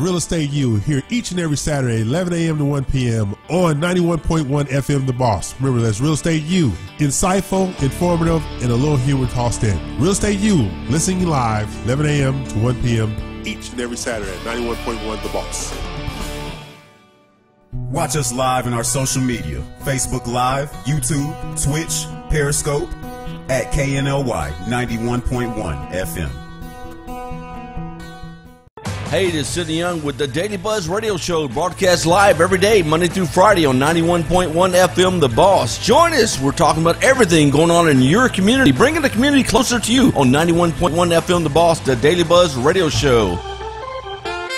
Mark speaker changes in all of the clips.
Speaker 1: Real Estate U here each and every Saturday, 11 a.m. to 1 p.m. on 91.1 FM The Boss. Remember, that's Real Estate U. Insightful, informative, and a little humor tossed in. Real Estate U, listening live, 11 a.m. to 1 p.m. each and every Saturday at 91.1 The Boss.
Speaker 2: Watch us live in our social media, Facebook Live, YouTube, Twitch, Periscope, at KNLY 91.1 FM.
Speaker 3: Hey, this is Sidney Young with the Daily Buzz Radio Show, broadcast live every day, Monday through Friday on 91.1 FM The Boss. Join us. We're talking about everything going on in your community, bringing the community closer to you on 91.1 FM The Boss, the Daily Buzz Radio Show.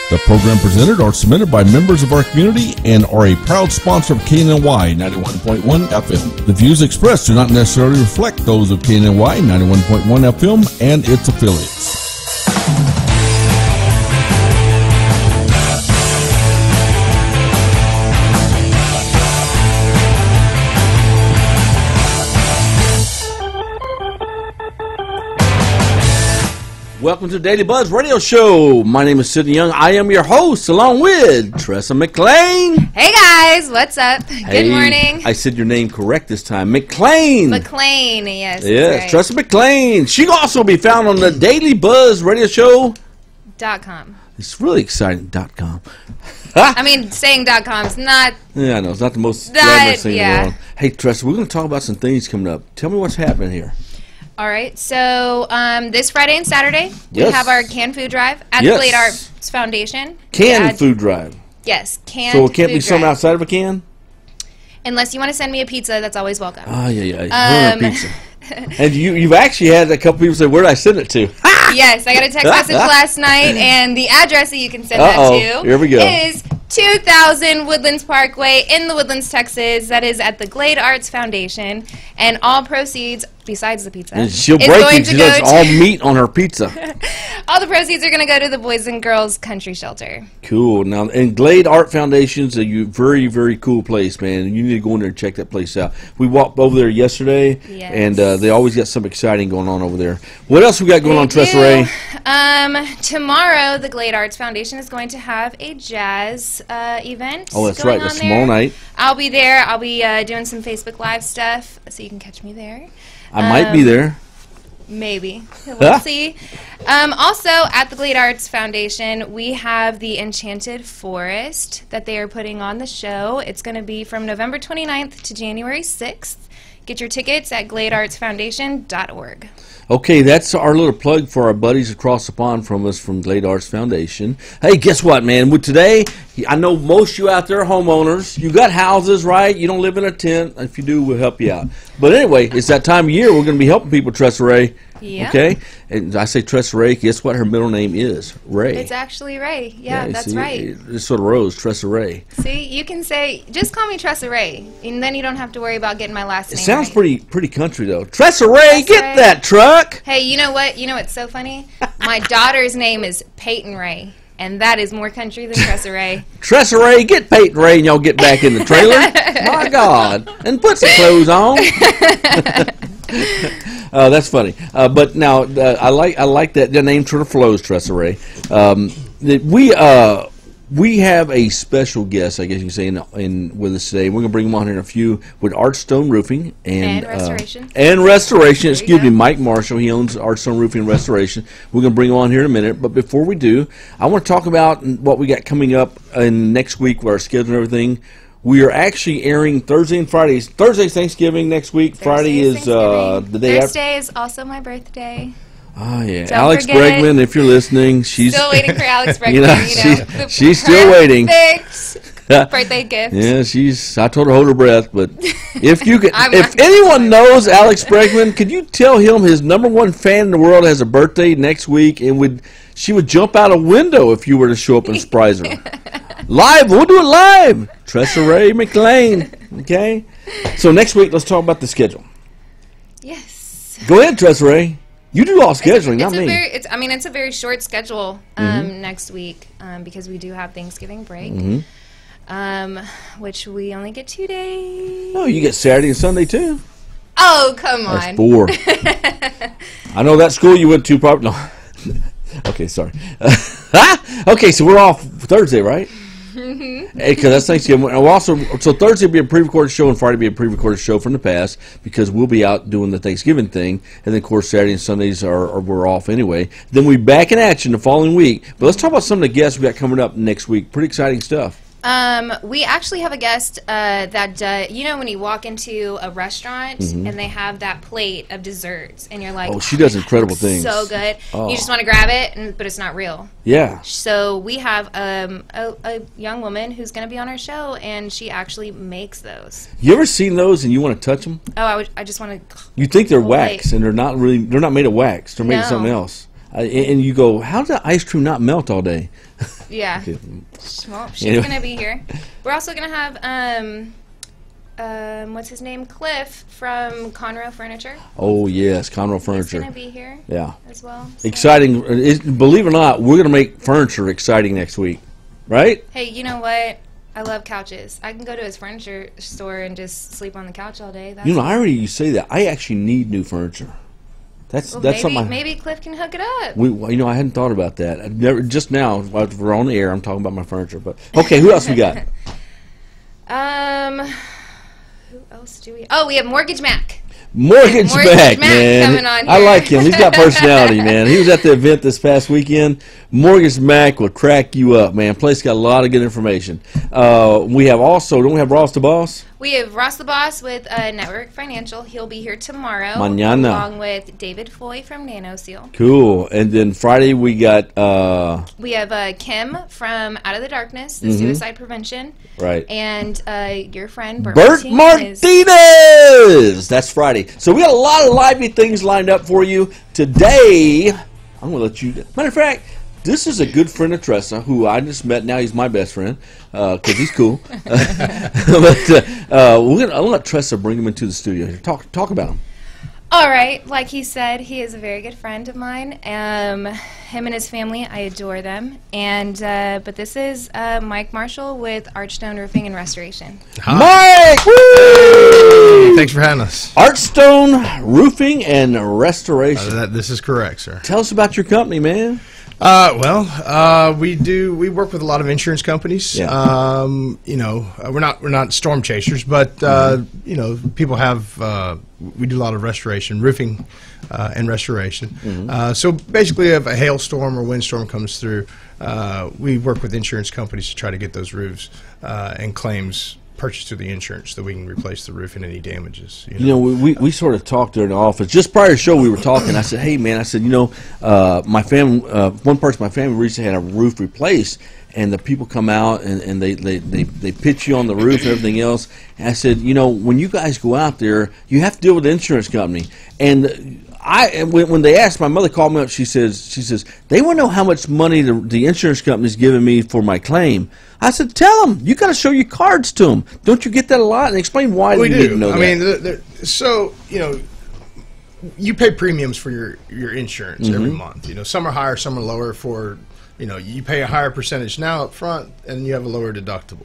Speaker 4: The program presented are submitted by members of our community and are a proud sponsor of KNLY 91.1 FM. The views expressed do not necessarily reflect those of KNLY 91.1 FM and its affiliates.
Speaker 3: Welcome to the Daily Buzz Radio Show. My name is Sidney Young. I am your host, along with Tressa McLean.
Speaker 5: Hey guys, what's up? Good morning.
Speaker 3: I said your name correct this time. McLean.
Speaker 5: McLean, yes.
Speaker 3: Yes,
Speaker 5: right.
Speaker 3: Tressa McLean. She can also be found on the Daily Buzz Radio Show.
Speaker 5: .com.
Speaker 3: It's really exciting. .com.
Speaker 5: I mean, saying .com is not...
Speaker 3: Yeah, I know. It's not the most glamorous thing in the world. Hey, Tressa, we're going to talk about some things coming up. Tell me what's happening here.
Speaker 5: All right, so this Friday and Saturday, we have our canned food drive at the Glade Arts Foundation.
Speaker 3: Canned food drive?
Speaker 5: Yes, canned
Speaker 3: So it can't
Speaker 5: food
Speaker 3: be something
Speaker 5: drive.
Speaker 3: outside of a can?
Speaker 5: Unless you want to send me a pizza, that's always welcome.
Speaker 3: Oh, yeah. Pizza. And you've actually had a couple people say, where did I send it to?
Speaker 5: Yes, I got a text message last night, and the address that you can send that to
Speaker 3: Here we go.
Speaker 5: is 2000 Woodlands Parkway in the Woodlands, Texas. That is at the Glade Arts Foundation, and all proceeds, besides the pizza,
Speaker 3: And she'll break it. She does all meat on her pizza.
Speaker 5: all the proceeds are going to go to the Boys and Girls Country Shelter.
Speaker 3: Cool. Now, and Glade Art Foundation's a very, very cool place, man. You need to go in there and check that place out. We walked over there yesterday, and they always got something exciting going on over there. What else we got going on, Tressa Ray?
Speaker 5: Tomorrow, the Glade Arts Foundation is going to have a jazz event.
Speaker 3: Oh, that's right. That's tomorrow night.
Speaker 5: I'll be there. I'll be doing some Facebook Live stuff, so you can catch me there.
Speaker 3: I might be there.
Speaker 5: Maybe. We'll see. Also, at the Glade Arts Foundation, we have the Enchanted Forest that they are putting on the show. It's going to be from November 29th to January 6th. Get your tickets at gladeartsfoundation.org.
Speaker 3: Okay, that's our little plug for our buddies across the pond from us from Glade Arts Foundation. Hey, guess what, man? With today, I know most of you out there are homeowners. You got houses, right? You don't live in a tent. If you do, we'll help you out. But anyway, it's that time of year. We're going to be helping people, Tressa Ray.
Speaker 5: Yeah.
Speaker 3: Okay? And I say Tressa Ray. Guess what her middle name is? Ray.
Speaker 5: It's actually Ray. Yeah, that's
Speaker 3: see,
Speaker 5: right.
Speaker 3: It's sort of Rose, Tressa Ray.
Speaker 5: See, you can say, just call me Tressa Ray, and then you don't have to worry about getting my last name.
Speaker 3: It sounds
Speaker 5: right.
Speaker 3: pretty country, though. Tressa Ray, get that truck!
Speaker 5: Hey, you know what? You know what's so funny? My daughter's name is Peyton Ray, and that is more country than Tressa Ray.
Speaker 3: Tressa Ray, get Peyton Ray, and y'all get back in the trailer. My God. And put some clothes on. That's funny. But now, I like that. The name sort of flows, Tressa Ray. We have a special guest, I guess you can say, in with us today. We're going to bring him on here in a few with Artstone Roofing and
Speaker 5: Restoration.
Speaker 3: Excuse me, Mike Marshall. He owns Artstone Roofing and Restoration. We're going to bring him on here in a minute. But before we do, I want to talk about what we got coming up in next week with our schedule and everything. We are actually airing Thursday and Fridays. Thursday's Thanksgiving next week. Friday is the day after.
Speaker 5: Thursday is also my birthday.
Speaker 3: Oh, yeah.
Speaker 5: Don't
Speaker 3: Alex
Speaker 5: forget.
Speaker 3: Bregman, if you're listening, she's
Speaker 5: Still waiting for Alex Bregman.
Speaker 3: she's still waiting.
Speaker 5: Birthday gift.
Speaker 3: Yeah, I told her hold her breath, but if you could, if anyone knows Alex Bregman, could you tell him his #1 fan in the world has a birthday next week, and she would jump out a window if you were to show up and surprise her? Live, we'll do it live. Tressa Ray McLean. Okay? So next week, let's talk about the schedule.
Speaker 5: Yes.
Speaker 3: Go ahead, Tressa Ray. You do all scheduling, not me.
Speaker 5: It's a very short schedule next week because we do have Thanksgiving break, which we only get 2 days.
Speaker 3: Oh, you get Saturday and Sunday, too.
Speaker 5: Oh, come on.
Speaker 3: That's 4. I know that school you went to probably... No. Okay, sorry. Okay, so we're off Thursday, right? Because that's Thanksgiving. So Thursday will be a pre-recorded show, and Friday will be a pre-recorded show from the past because we'll be out doing the Thanksgiving thing, and then of course Saturday and Sundays we're off anyway. Then we'll be back in action the following week. But let's talk about some of the guests we got coming up next week. Pretty exciting stuff.
Speaker 5: We actually have a guest that you know when you walk into a restaurant and they have that plate of desserts and you're like,
Speaker 3: oh, she does incredible things.
Speaker 5: So good.
Speaker 3: Oh.
Speaker 5: You just want to grab it, but it's not real.
Speaker 3: Yeah.
Speaker 5: So we have a young woman who's going to be on our show, and she actually makes those.
Speaker 3: You ever seen those and you want to touch them?
Speaker 5: Oh, I just want to.
Speaker 3: You think they're wax, and they're not made of wax. They're made of something else. And you go, how did the ice cream not melt all day?
Speaker 5: Yeah. Well, she's going to be here. We're also going to have, what's his name? Cliff from Conroe Furniture.
Speaker 3: Oh, yes, Conroe Furniture.
Speaker 5: He's going to be here as well. So.
Speaker 3: Exciting. Believe it or not, we're going to make furniture exciting next week, right?
Speaker 5: Hey, you know what? I love couches. I can go to his furniture store and just sleep on the couch all day.
Speaker 3: I already you say that. I actually need new furniture. That's something. Maybe
Speaker 5: Cliff can hook it up.
Speaker 3: I hadn't thought about that. Just now, while we're on the air, I'm talking about my furniture. But okay, who else we got?
Speaker 5: Who else do we? Oh, we have Mortgage Mac.
Speaker 3: Mortgage Mac, man.
Speaker 5: Coming on here.
Speaker 3: I like him. He's got personality, man. He was at the event this past weekend. Mortgage Mac will crack you up, man. Place got a lot of good information. We have also, don't we have Ross the Boss?
Speaker 5: We have Ross the Boss with Network Financial. He'll be here tomorrow.
Speaker 3: Mañana.
Speaker 5: Along with David Foy from NanoSeal.
Speaker 3: Cool. And then Friday we got...
Speaker 5: we have Kim from Out of the Darkness, the suicide prevention.
Speaker 3: Right.
Speaker 5: And your friend,
Speaker 3: Bert Martinez. That's Friday. So we got a lot of lively things lined up for you. Today, I'm going to let you... Matter of fact... This is a good friend of Tressa, who I just met. Now he's my best friend because he's cool. But I'm going to let Tressa bring him into the studio here. Talk about him.
Speaker 5: All right. Like he said, he is a very good friend of mine. Him and his family, I adore them. And but this is Mike Marshall with Archstone Roofing and Restoration.
Speaker 3: Hi. Mike!
Speaker 6: Woo! Thanks for having us.
Speaker 3: Archstone Roofing and Restoration.
Speaker 6: This is correct, sir.
Speaker 3: Tell us about your company, man.
Speaker 6: We work with a lot of insurance companies.
Speaker 3: Yeah.
Speaker 6: We're not storm chasers, but people have we do a lot of restoration, roofing, and restoration. So basically, if a hailstorm or windstorm comes through, we work with insurance companies to try to get those roofs and claims purchased through the insurance so we can replace the roof and any damages.
Speaker 3: We sort of talked there in the office. Just prior to the show, we were talking. I said, hey, man, my family, one person in my family recently had a roof replaced, and the people come out and they pitch you on the roof and everything else. And I said, when you guys go out there, you have to deal with the insurance company. And when they asked, my mother called me up. She says they want to know how much money the insurance company's giving me for my claim. I said, tell them. You got to show your cards to them. Don't you get that a lot? And explain why you need to know that.
Speaker 6: You pay premiums for your insurance every month. Some are higher, some are lower. You pay a higher percentage now up front, and you have a lower deductible.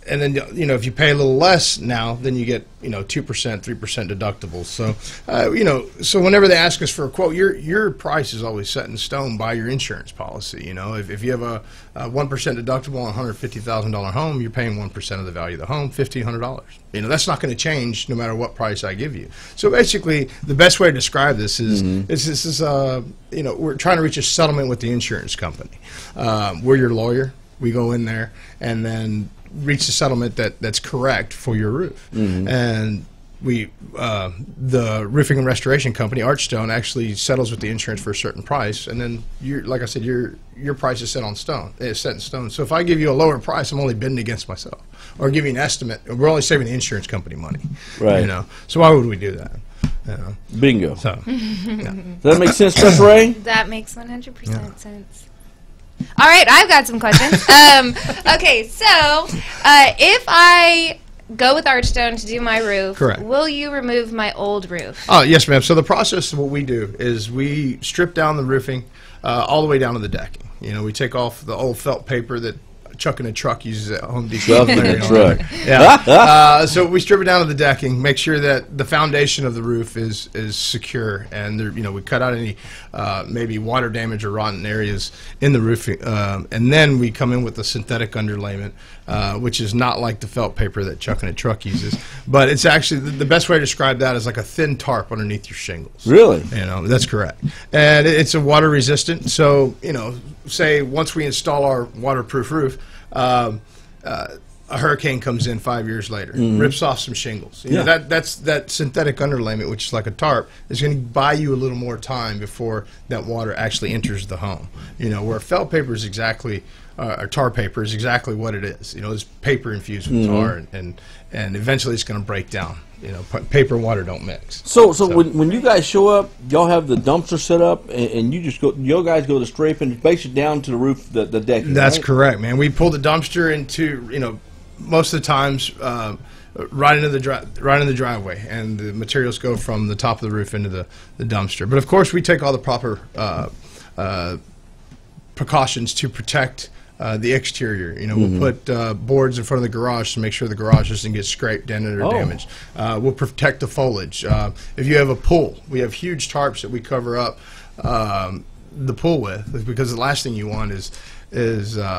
Speaker 6: And then if you pay a little less now, then you get 2%, 3% deductibles. So whenever they ask us for a quote, your price is always set in stone by your insurance policy. If you have a 1% deductible on a $150,000 home, you're paying 1% of the value of the home, $1,500. That's not going to change no matter what price I give you. So basically, the best way to describe this is we're trying to reach a settlement with the insurance company. We're your lawyer. We go in there and then reach a settlement that's correct for your roof. And the roofing and restoration company, Archstone, actually settles with the insurance for a certain price, and then like I said, your price is set in stone. So if I give you a lower price, I'm only bidding against myself, or give you an estimate. We're only saving the insurance company money,
Speaker 3: right?
Speaker 6: So why would we do that?
Speaker 3: Bingo.
Speaker 6: So,
Speaker 3: Does that make sense, Tressa Ray?
Speaker 5: That makes 100% sense. All right, I've got some questions. Okay, so if I go with Archstone to do my roof,
Speaker 6: correct,
Speaker 5: will you remove my old roof?
Speaker 6: Oh, yes, ma'am. So the process of what we do is we strip down the roofing all the way down to the decking. We take off the old felt paper that Chuck in a Truck uses at Home Depot.
Speaker 3: Chuck in a Truck.
Speaker 6: Yeah. So we strip it down to the decking, make sure that the foundation of the roof is secure, and there, we cut out any maybe water damage or rotten areas in the roof, and then we come in with the synthetic underlayment, which is not like the felt paper that Chuck in a Truck uses, but it's actually the best way to describe that is like a thin tarp underneath your shingles.
Speaker 3: Really?
Speaker 6: That's correct. And it's a water resistant, so say once we install our waterproof roof, a hurricane comes in 5 years later, rips off some shingles. That synthetic underlayment, which is like a tarp, is going to buy you a little more time before that water actually enters the home. Where felt paper is exactly, or tar paper is exactly what it is. It's paper infused with tar, and eventually it's going to break down. Paper and water don't mix.
Speaker 3: So when you guys show up, y'all have the dumpster set up, and you guys go to scrape and base it down to the roof, the decking.
Speaker 6: That's
Speaker 3: right?
Speaker 6: correct, man. We pull the dumpster into, most of the times, right in the driveway, and the materials go from the top of the roof into the dumpster. But of course, we take all the proper precautions to protect the exterior. We'll put boards in front of the garage to make sure the garage doesn't get scraped, dented, or damaged. We'll protect the foliage. If you have a pool, we have huge tarps that we cover up the pool with, because the last thing you want is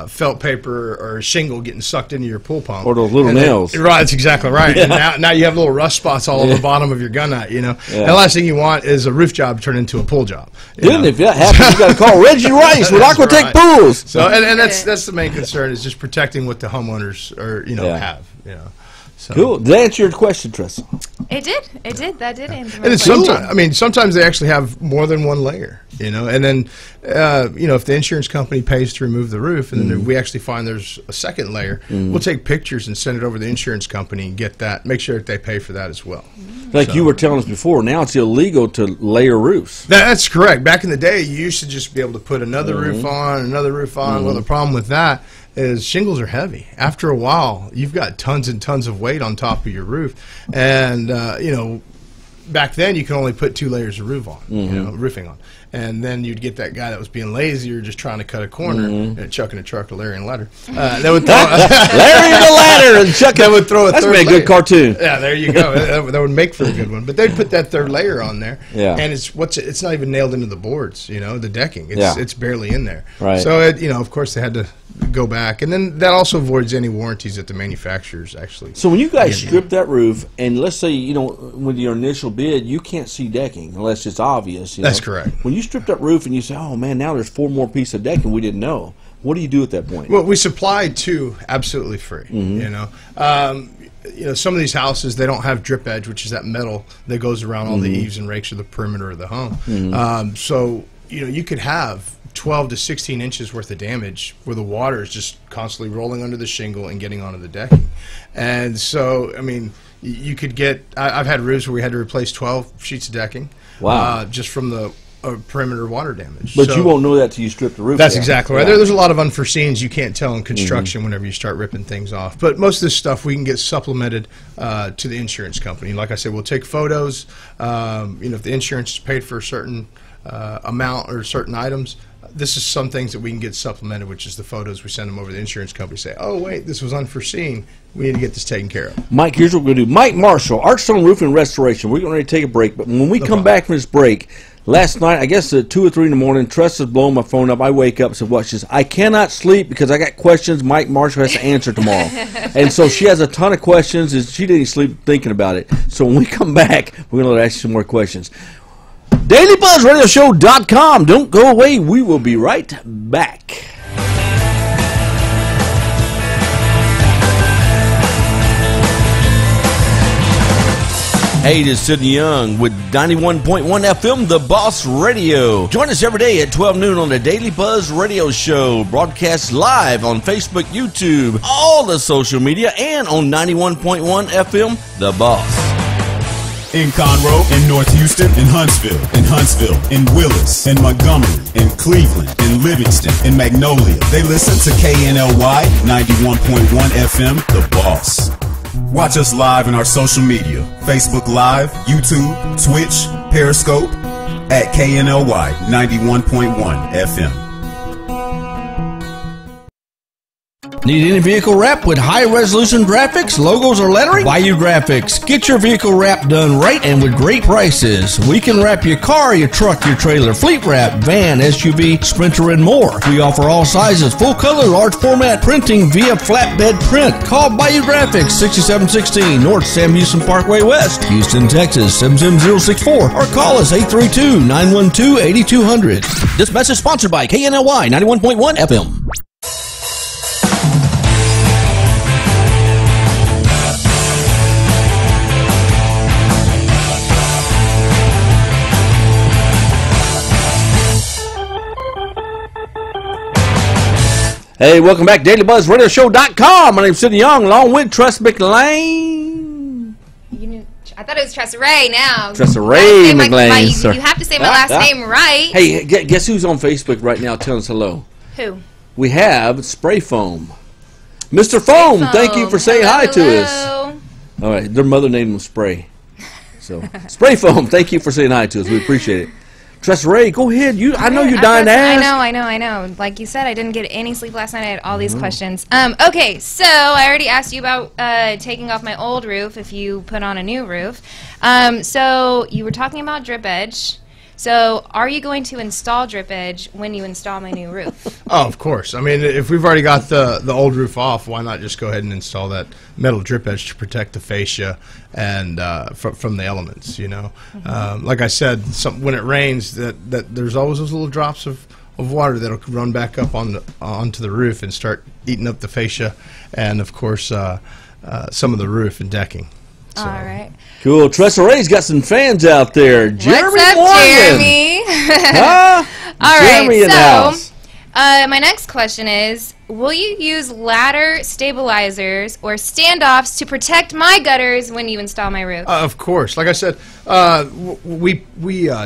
Speaker 6: felt paper or shingle getting sucked into your pool pump.
Speaker 3: Or those little nails.
Speaker 6: Right, that's exactly right. And now you have little rust spots all over the bottom of your gun nut, And the last thing you want is a roof job turn into a pool job.
Speaker 3: If that happens, you got to call Reggie Rice with Aquatech Pools.
Speaker 6: So, and that's the main concern, is just protecting what the homeowners have. So.
Speaker 3: Cool. Did that answer your question, Tressa?
Speaker 5: It did. That did answer my
Speaker 6: and
Speaker 5: question.
Speaker 6: Sometimes they actually have more than one layer, and then, if the insurance company pays to remove the roof, and then we actually find there's a second layer, we'll take pictures and send it over to the insurance company and get that, make sure that they pay for that as well.
Speaker 3: Like you were telling us before, now it's illegal to layer roofs.
Speaker 6: That's correct. Back in the day, you used to just be able to put another roof on, another roof on. Well, the problem with that is shingles are heavy. After a while, you've got tons and tons of weight on top of your roof, and back then you could only put 2 layers of roof on, roofing on, and then you'd get that guy that was being lazy or just trying to cut a corner and Chuck in a Truck to Larry and Ladder. They would throw
Speaker 3: Larry and the Ladder and Chuck.
Speaker 6: They would throw a
Speaker 3: That's
Speaker 6: third
Speaker 3: a
Speaker 6: layer.
Speaker 3: good cartoon.
Speaker 6: Yeah, there you go. That would make for a good one. But they'd put that third layer on there, and it's not even nailed into the boards, the decking. It's barely in there.
Speaker 3: Right.
Speaker 6: So of course they had to go back, and then that also avoids any warranties that the manufacturers actually.
Speaker 3: So when you guys strip that roof, and let's say with your initial bid, you can't see decking unless it's obvious.
Speaker 6: That's correct.
Speaker 3: When you strip that roof and you say, "Oh man, now there's 4 more pieces of decking we didn't know," what do you do at that point?
Speaker 6: Well, we supply 2 absolutely free. Some of these houses, they don't have drip edge, which is that metal that goes around all the eaves and rakes of the perimeter of the home. So you could have 12 to 16 inches worth of damage where the water is just constantly rolling under the shingle and getting onto the decking. And so, you could get, I've had roofs where we had to replace 12 sheets of decking.
Speaker 3: Wow.
Speaker 6: Just from the perimeter water damage.
Speaker 3: But you won't know that till you strip the roof.
Speaker 6: That's exactly right. There's a lot of unforeseens you can't tell in construction whenever you start ripping things off. But most of this stuff we can get supplemented to the insurance company. Like I said, we'll take photos. If the insurance is paid for a certain amount or certain items, this is some things that we can get supplemented, which is the photos. We send them over to the insurance company, say, oh, wait, this was unforeseen. We need to get this taken care of.
Speaker 3: Mike, here's what we're going to do. Mike Marshall, Archstone Roofing Restoration. We're going to take a break, but when we come back from this break, last night, I guess at 2 or 3 in the morning, Tressa's blowing my phone up. I wake up and said, "Watch this. I cannot sleep because I got questions Mike Marshall has to answer tomorrow." And so she has a ton of questions, and she didn't sleep thinking about it. So when we come back, we're going to ask you some more questions. DailyBuzzRadioShow.com. Don't go away. We will be right back. Hey, this is Sidney Young with 91.1 FM, The Boss Radio. Join us every day at 12 noon on the Daily Buzz Radio Show. Broadcast live on Facebook, YouTube, all the social media, and on 91.1 FM, The Boss.
Speaker 2: In Conroe, in North Houston, in Huntsville, in Willis, in Montgomery, in Cleveland, in Livingston, in Magnolia. They listen to KNLY 91.1 FM, The Boss. Watch us live on our social media, Facebook Live, YouTube, Twitch, Periscope, at KNLY 91.1 FM.
Speaker 4: Need any vehicle wrap with high-resolution graphics, logos, or lettering? Bayou Graphics. Get your vehicle wrap done right and with great prices. We can wrap your car, your truck, your trailer, fleet wrap, van, SUV, Sprinter, and more. We offer all sizes, full color, large format printing via flatbed print. Call Bayou Graphics, 6716 North Sam Houston Parkway West, Houston, Texas, 77064, or call us 832-912-8200. This message sponsored by KNLY 91.1 FM.
Speaker 3: Hey, welcome back, DailyBuzzRadioShow.com. My name's Sidney Young, along with Tress McLean.
Speaker 5: I thought it was Tressa Ray now.
Speaker 3: Tressa Ray McLean, sir.
Speaker 5: You have to say my last name right.
Speaker 3: Hey, guess who's on Facebook right now telling us hello?
Speaker 5: Who?
Speaker 3: We have Spray Foam. Mr. Foam, thank you for saying hi to us. All right, their mother named him Spray. So, Spray Foam, thank you for saying hi to us. We appreciate it. Tressa Ray, go ahead. I know you're dying to ask.
Speaker 5: I know. Like you said, I didn't get any sleep last night. I had all these questions. Okay, so I already asked you about taking off my old roof if you put on a new roof. So you were talking about drip edge. So are you going to install drip edge when you install my new roof?
Speaker 6: Oh, of course. I mean, if we've already got the old roof off, why not just go ahead and install that metal drip edge to protect the fascia and from the elements, you know? Like I said, when it rains, that there's always those little drops of water that'll run back up onto the roof and start eating up the fascia and, of course, some of the roof and decking. So.
Speaker 5: All right.
Speaker 3: Cool. Tressa Ray's got some fans out there. Jeremy
Speaker 5: What's up,
Speaker 3: Morgan.
Speaker 5: Jeremy?
Speaker 3: Huh?
Speaker 5: All
Speaker 3: Jeremy in the house.
Speaker 5: My next question is, will you use ladder stabilizers or standoffs to protect my gutters when you install my roof?
Speaker 6: Of course. Like I said, we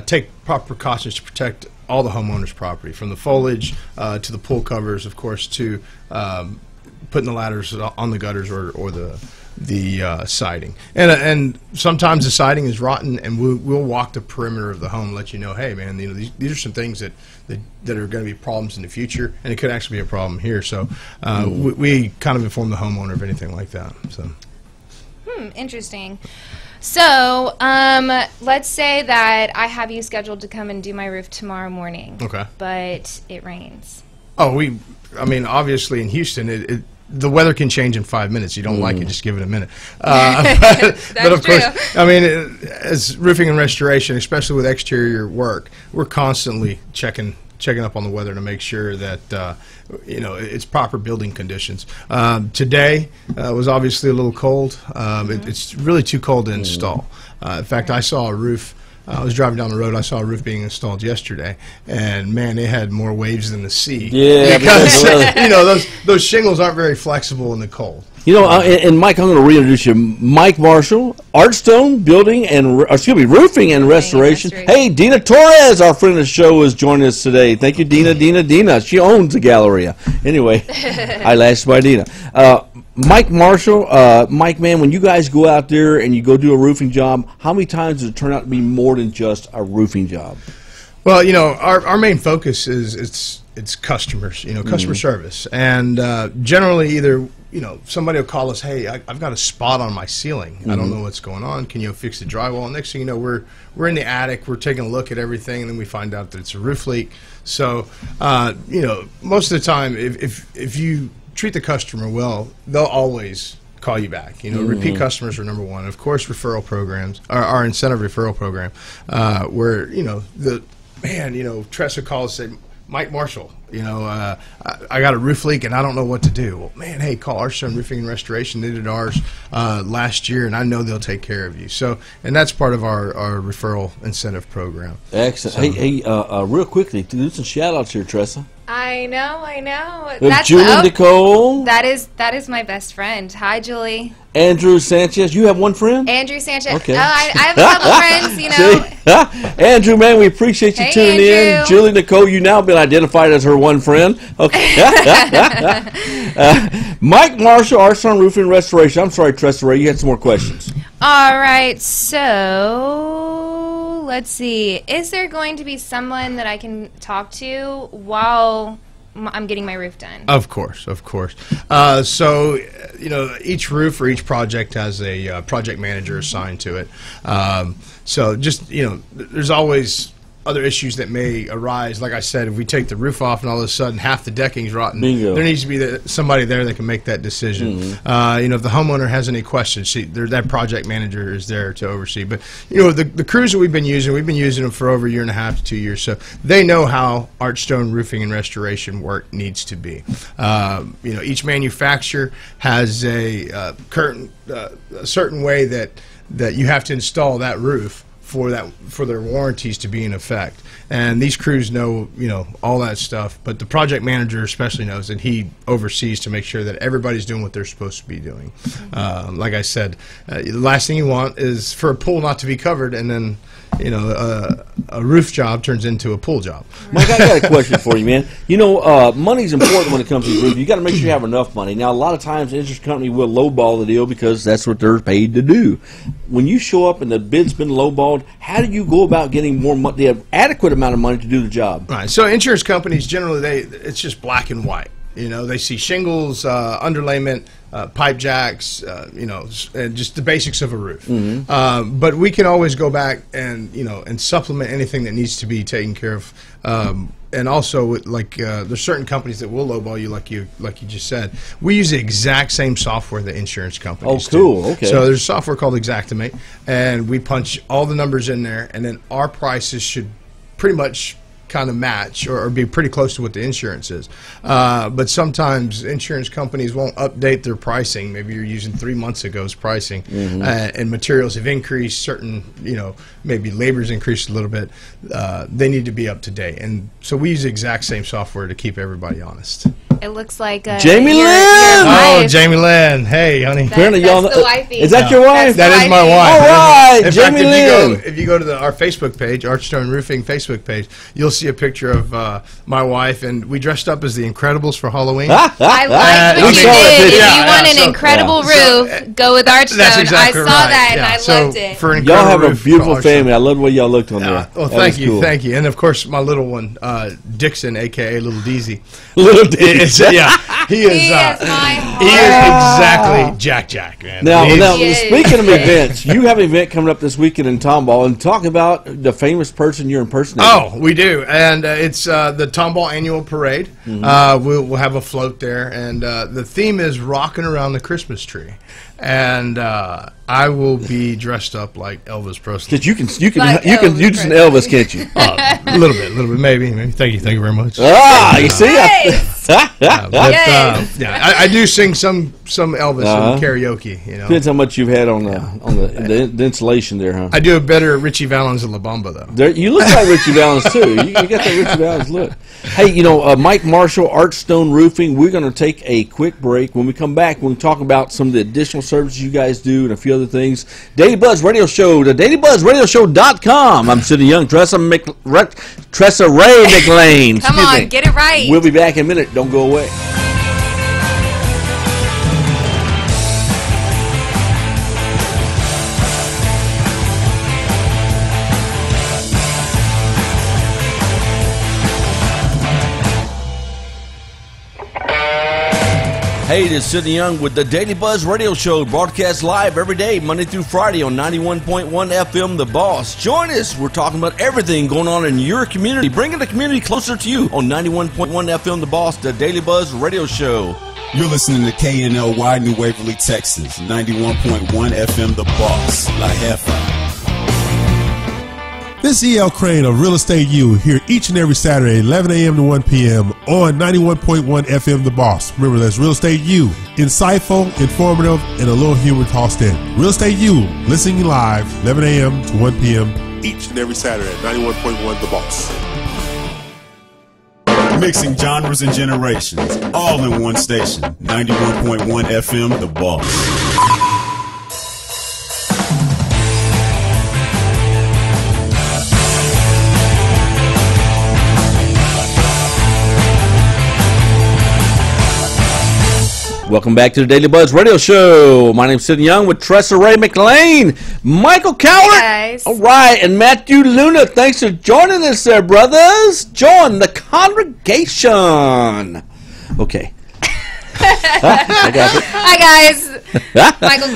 Speaker 6: take proper precautions to protect all the homeowners' property, from the foliage to the pool covers, of course, to putting the ladders on the gutters or the siding, and sometimes the siding is rotten, and we'll walk the perimeter of the home, let you know, hey man, you know, these are some things that are going to be problems in the future, and it could actually be a problem here. So we kind of inform the homeowner of anything like that. So
Speaker 5: interesting. So let's say that I have you scheduled to come and do my roof tomorrow morning. Okay. But it rains.
Speaker 6: Oh, I mean, obviously in Houston, the weather can change in 5 minutes. You don't like it, just give it a minute. But of course, I mean, as roofing and restoration, especially with exterior work, we're constantly checking up on the weather to make sure that you know, it's proper building conditions. Today was obviously a little cold. It's really too cold to install. In fact, I saw a roof. I was driving down the road. I saw a roof being installed yesterday, and man, it had more waves than the sea. Yeah, because you know, those shingles aren't very flexible in the cold.
Speaker 3: You know, and Mike, I'm going to reintroduce you. Mike Marshall, Artstone Building and Roofing and Restoration. Hey, Dina Torres, our friend of the show, is joining us today. Thank you, Dina. Dina. She owns the Galleria. Anyway, I lasted by Dina. Mike Marshall, Mike, man, when you guys go out there and you go do a roofing job, how many times does it turn out to be more than just a roofing job?
Speaker 6: Well, you know, our main focus is it's customers, you know, customer service, and generally either, you know, somebody will call us, hey, I've got a spot on my ceiling. I don't know what's going on. Can you fix the drywall? And next thing you know, we're in the attic. We're taking a look at everything, and then we find out that it's a roof leak. So, you know, most of the time, if you treat the customer well, they'll always call you back. You know, repeat customers are number one. Of course, referral programs, our incentive referral program, where, you know, Tressa calls and said, Mike Marshall, you know, I got a roof leak and I don't know what to do. Well, man, hey, call Artstone Roofing and Restoration. They did ours last year, and I know they'll take care of you. So, and that's part of our referral incentive program.
Speaker 3: Excellent. So, hey, real quickly, do some shout-outs here, Tressa.
Speaker 5: I know.
Speaker 3: That's Julie Nicole.
Speaker 5: That is my best friend. Hi, Julie.
Speaker 3: Andrew Sanchez. You have one friend?
Speaker 5: Andrew Sanchez.
Speaker 3: Okay.
Speaker 5: I have a couple friends, you know.
Speaker 3: Andrew, man, we appreciate you tuning in. Julie Nicole, you now been identified as her one friend. Okay. Mike Marshall, Artstone Roofing and Restoration. I'm sorry, Tressa Ray, you had some more questions.
Speaker 5: All right, so let's see. Is there going to be someone that I can talk to while I'm getting my roof done.
Speaker 6: Of course, of course. So, each roof or each project has a project manager assigned to it. So just, there's always other issues that may arise. Like I said, if we take the roof off and all of a sudden half the decking's rotten,
Speaker 3: Bingo.
Speaker 6: there needs to be somebody there that can make that decision. If the homeowner has any questions, that project manager is there to oversee. But the crews that we've been using them for over 1.5 years to 2 years, so they know how Archstone roofing and restoration work needs to be. Each manufacturer has a certain way that you have to install that roof for their warranties to be in effect. And these crews know, all that stuff, but the project manager especially knows, and he oversees to make sure that everybody's doing what they're supposed to be doing. Like I said, the last thing you want is for a pool not to be covered, and then a roof job turns into a pool job.
Speaker 3: Mike, I got a question for you, man. Money's important when it comes to the roof. You got to make sure you have enough money. Now, a lot of times, the insurance company will lowball the deal because that's what they're paid to do. When you show up and the bid's been lowballed, how do you go about getting more money, the adequate amount of money to do the job?
Speaker 6: Right. So, insurance companies generally it's just black and white. They see shingles, underlayment, pipe jacks, and just the basics of a roof. But we can always go back and supplement anything that needs to be taken care of. And also, there's certain companies that will lowball you, like you just said. We use the exact same software that insurance companies do.
Speaker 3: Cool. Okay.
Speaker 6: So there's software called Xactimate, and we punch all the numbers in there, and then our prices should pretty much kind of match or be pretty close to what the insurance is. But sometimes insurance companies won't update their pricing. Maybe you're using 3 months ago's pricing, and materials have increased, certain, maybe labor's increased a little bit. They need to be up to date. And so we use the exact same software to keep everybody honest.
Speaker 5: It looks like
Speaker 3: Jamie Lynn!
Speaker 6: Oh, Jamie Lynn. Hey, honey.
Speaker 5: That's the wifey.
Speaker 3: Is that your wife?
Speaker 6: That is my wife.
Speaker 3: All right,
Speaker 6: In
Speaker 3: Jamie Lynn.
Speaker 6: fact, if you go to our Facebook page, Archstone Roofing Facebook page, you'll see a picture of my wife, and we dressed up as the Incredibles for Halloween.
Speaker 5: I like what you did. If you want an incredible roof,
Speaker 6: So,
Speaker 5: go with Archstone.
Speaker 6: That's exactly
Speaker 5: I saw that and I loved it.
Speaker 6: For an
Speaker 3: Y'all
Speaker 6: incredible
Speaker 3: have a
Speaker 6: roof,
Speaker 3: beautiful
Speaker 6: Archstone.
Speaker 3: family. I love the way y'all looked on there.
Speaker 6: Well,
Speaker 3: That
Speaker 6: thank
Speaker 3: was
Speaker 6: you,
Speaker 3: cool.
Speaker 6: thank you. And of course, my little one, Dixon, aka Little Deezy.
Speaker 3: Little
Speaker 6: He is.
Speaker 5: He is my heart.
Speaker 6: He is exactly Jack, man.
Speaker 3: Now,
Speaker 5: He is.
Speaker 3: speaking of events, you have an event coming up this weekend in Tomball, and talk about the famous person you're impersonating.
Speaker 6: Oh, we do, and it's the Tomball Annual Parade. We'll have a float there, and the theme is rocking around the Christmas tree, and I will be dressed up like Elvis Presley.
Speaker 3: Because you can
Speaker 5: Like
Speaker 3: you
Speaker 5: Elvis
Speaker 3: just an
Speaker 5: Presley.
Speaker 3: Elvis, can't you?
Speaker 6: A little bit, maybe. Thank you very much.
Speaker 3: You see?
Speaker 5: Yes. Yes.
Speaker 6: I do sing some Elvis in karaoke.
Speaker 3: Depends how much you've had on the insulation there, huh?
Speaker 6: I do a better Richie Valens and La Bamba though.
Speaker 3: There, you look like Richie Valens too. You got that Richie Valens look. Hey, Mike Marshall, Archstone Roofing. We're going to take a quick break. When we come back, we'll talk about some of the additional services you guys do and a few other things. Daily Buzz Radio Show, the DailyBuzzRadioShow.com. I'm Sidney Young, Tressa Ray McLean.
Speaker 5: Come
Speaker 3: Excuse
Speaker 5: on,
Speaker 3: me.
Speaker 5: get it right.
Speaker 3: We'll be back in a minute. Don't go away. Hey, this is Sidney Young with the Daily Buzz Radio Show, broadcast live every day, Monday through Friday on 91.1 FM The Boss. Join us. We're talking about everything going on in your community, bringing the community closer to you on 91.1 FM The Boss, the Daily Buzz Radio Show.
Speaker 2: You're listening to KNLY, New Waverly, Texas, 91.1 FM The Boss, La Jefa.
Speaker 1: This is E.L. Crane of Real Estate U here each and every Saturday, 11 a.m. to 1 p.m. on 91.1 FM The Boss. Remember, that's Real Estate U. Insightful, informative, and a little humor tossed in. Real Estate U, listening live, 11 a.m. to 1 p.m. each and every Saturday at 91.1 The Boss.
Speaker 2: Mixing genres and generations, all in one station, 91.1 FM The Boss.
Speaker 3: Welcome back to the Daily Buzz Radio Show. My name's Sid Young with Tressa Ray McLean, Michael Cowart.
Speaker 5: Hey guys.
Speaker 3: All right, and Matthew Luna. Thanks for joining us there, brothers. Join the congregation. Okay. I got it.
Speaker 5: Hi guys. Michael's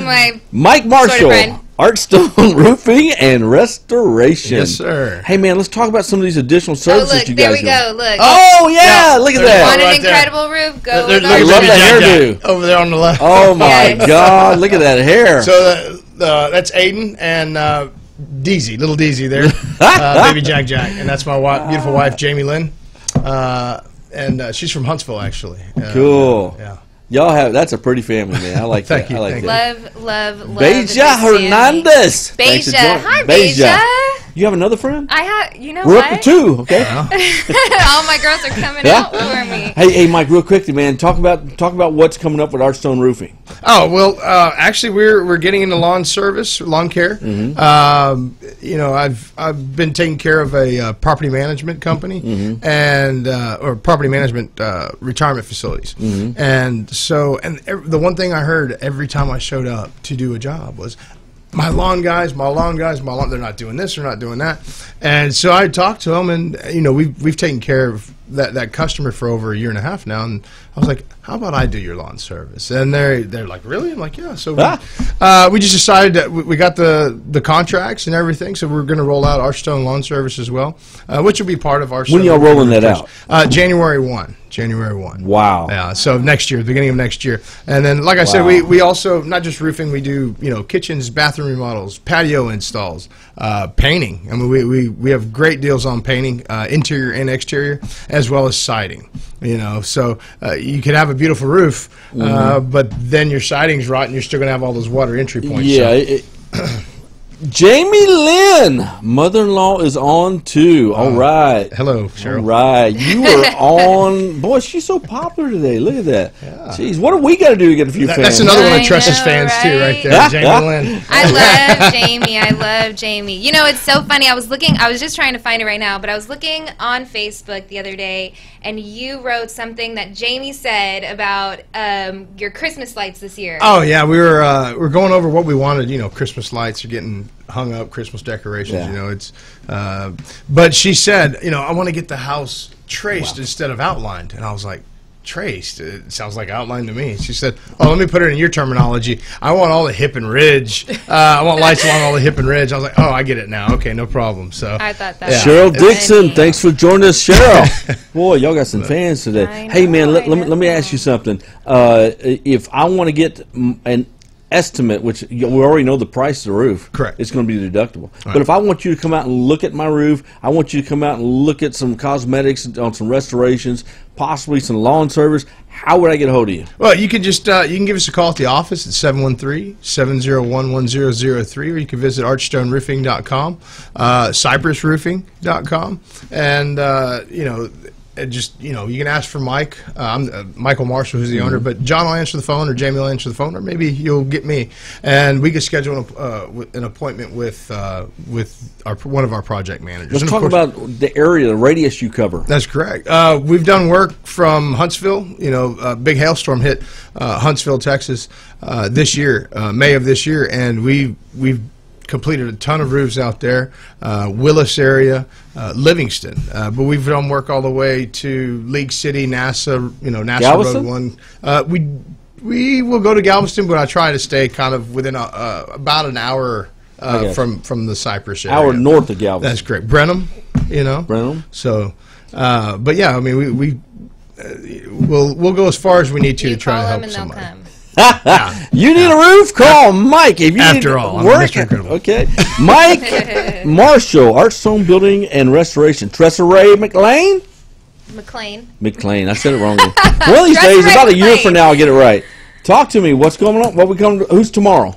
Speaker 3: Mike Marshall,
Speaker 5: sort of friend.
Speaker 3: Artstone Roofing and Restoration.
Speaker 6: Yes, sir.
Speaker 3: Hey man, let's talk about some of these additional services
Speaker 5: look,
Speaker 3: you
Speaker 5: there
Speaker 3: guys
Speaker 5: we
Speaker 3: do.
Speaker 5: go. Look.
Speaker 3: Oh yeah, look at
Speaker 6: There's
Speaker 3: that.
Speaker 5: Want an
Speaker 6: right there.
Speaker 5: incredible roof? Go.
Speaker 6: There's
Speaker 5: with
Speaker 3: I
Speaker 5: our
Speaker 3: love
Speaker 5: roof.
Speaker 3: that hairdo.
Speaker 6: Over there on the left.
Speaker 3: Oh my
Speaker 5: Yes.
Speaker 3: God, look at that hair.
Speaker 6: So that's Aiden and Deezy, little Deezy there, baby Jack, and that's my beautiful wife Jamie Lynn, and she's from Huntsville actually.
Speaker 3: Cool.
Speaker 6: Yeah.
Speaker 3: Y'all that's a pretty family, man. I like
Speaker 6: Thank
Speaker 3: that.
Speaker 6: you,
Speaker 3: I like
Speaker 6: thank
Speaker 3: that.
Speaker 5: Love.
Speaker 3: Beja
Speaker 5: this family.
Speaker 3: Hernandez. Thanks for
Speaker 5: Beja.
Speaker 3: joining-
Speaker 5: Hi, Beja.
Speaker 3: You have another friend?
Speaker 5: I have. You know
Speaker 3: We're
Speaker 5: what?
Speaker 3: up to 2, okay?
Speaker 5: All my girls are coming out for me.
Speaker 3: Hey, Mike, real quickly, man. Talk about what's coming up with Artstone Roofing.
Speaker 6: Oh well, actually we're getting into lawn service, lawn care. You know, I've been taking care of a property management company and or property management retirement facilities, and so the one thing I heard every time I showed up to do a job was, my lawn guys, they're not doing this, they're not doing that. And so I talked to them, and, you know, we've taken care of that customer for over a year and a half now. And I was like, how about I do your lawn service? And they're like, really? I'm like, yeah. So we just decided that we got the contracts and everything, so we're going to roll out Archstone Lawn Service as well, which will be part of our.
Speaker 3: When are y'all rolling that out?
Speaker 6: January 1. January 1.
Speaker 3: Wow.
Speaker 6: Yeah, so next year, beginning of next year. And then, like I said, we also, not just roofing, we do, you know, kitchens, bathroom remodels, patio installs, painting. I mean, we have great deals on painting, interior and exterior, as well as siding. You know, so you could have a beautiful roof, but then your siding's rotten, you're still going to have all those water entry points.
Speaker 3: Yeah. Jamie Lynn, mother-in-law, is on too. All right.
Speaker 6: Hello, Cheryl.
Speaker 3: All right. You are on. Boy, she's so popular today. Look at that. Yeah. Jeez, what do we got to do to get a few fans?
Speaker 6: That's another one of
Speaker 5: I
Speaker 6: Tressa's
Speaker 5: know,
Speaker 6: fans, too, right
Speaker 5: right?
Speaker 6: there. Jamie Lynn.
Speaker 5: I love Jamie. You know, it's so funny. I was just trying to find it right now, but I was looking on Facebook the other day, and you wrote something that Jamie said about your Christmas lights this year.
Speaker 6: Oh, yeah. We're going over what we wanted. You know, Christmas lights are getting hung up, Christmas decorations, you know, it's but she said, you know, I want to get the house traced instead of outlined. And I was like, traced? It sounds like outlined to me. She said, oh, let me put it in your terminology. I want all the hip and ridge. I want lights along all the hip and ridge. I was like, oh, I get it now. Okay, no problem. So
Speaker 5: I thought that.
Speaker 3: Cheryl Dixon, thanks for joining us, Cheryl. Boy, y'all got some fans today. Hey, man, let me ask you something. If I want to get an estimate, which we already know the price of the roof.
Speaker 6: Correct.
Speaker 3: It's going to be deductible.
Speaker 6: Right.
Speaker 3: But if I want you to come out and look at my roof, I want you to come out and look at some cosmetics on some restorations, possibly some lawn service, how would I get a hold of you?
Speaker 6: Well, you can just you can give us a call at the office at 713-701-1003, or you can visit archstoneroofing.com, cypressroofing.com, and you know, just, you know, you can ask for Mike. I'm Michael Marshall, who's the owner, but John will answer the phone, or Jamie will answer the phone, or maybe you'll get me, and we can schedule an appointment with one of our project managers.
Speaker 3: Let's talk about the area, the radius you cover.
Speaker 6: That's correct. We've done work from Huntsville. You know, a big hailstorm hit Huntsville, Texas this year, May of this year, and we've completed a ton of roofs out there, Willis area, Livingston, but we've done work all the way to League City, NASA, you know, NASA
Speaker 3: Galveston?
Speaker 6: Road 1. We will go to Galveston, but I try to stay kind of within about an hour from the Cypress area.
Speaker 3: Hour north of Galveston.
Speaker 6: That's correct. Brenham, you know.
Speaker 3: Brenham.
Speaker 6: So, but yeah, I mean, we'll go as far as we need to try to help somebody.
Speaker 3: You need a roof? Call Mike. If you
Speaker 6: After all, I'm
Speaker 3: work,
Speaker 6: Mr. Incredible.
Speaker 3: Okay. Mike Marshall, Artstone Building and Restoration. Tressa Ray McLean? McLean. I said it wrong. One of these days, about a year from now, I'll get it right. Talk to me. What's going on? Who's tomorrow?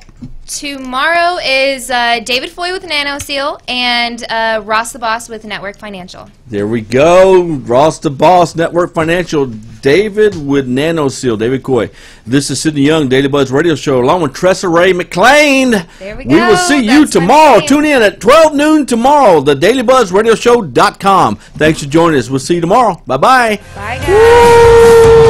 Speaker 5: Tomorrow is David Foy with Nano Seal and Ross the Boss with Network Financial.
Speaker 3: There we go. Ross the Boss, Network Financial. David with Nano Seal. David Coy. This is Sidney Young, Daily Buzz Radio Show, along with Tressa Ray McLean.
Speaker 5: There we go.
Speaker 3: We will see you tomorrow. Tune in at 12 noon tomorrow. TheDailyBuzzRadioShow.com. Thanks for joining us. We'll see you tomorrow. Bye-bye.
Speaker 5: Bye, guys. Woo!